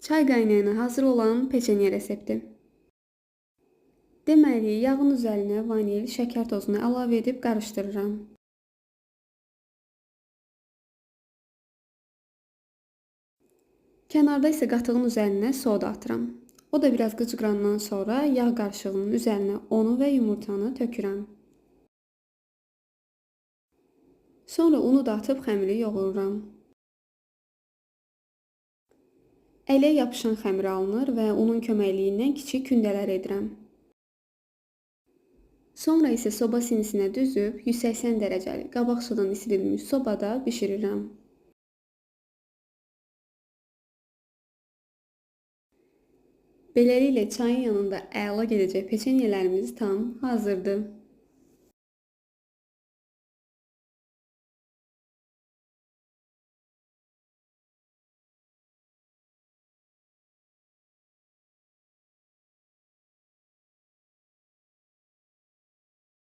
Çay qaynayana hazır olan peçenye resepti. Deməli, yağın üzərinə vanil, şəkər tozunu əlavə edib qarışdırıram. Kənarda isə qatığın üzərinə soda atıram. O da biraz qıcıqrandan sonra yağ qarışığının üzərinə unu və yumurtanı tökürəm. Sonra unu da atıb xəmiri yoğururam. Ələ yapışan xəmir alınır və unun köməkliyi kiçik kündələr edirəm. Sonra isə soba sinisinə düzüb 180 dərəcəli qabaq sudan isirilmiş sobada bişirirəm. Beləliklə çayın yanında əla gedəcək peçenyelərimiz tam hazırdır.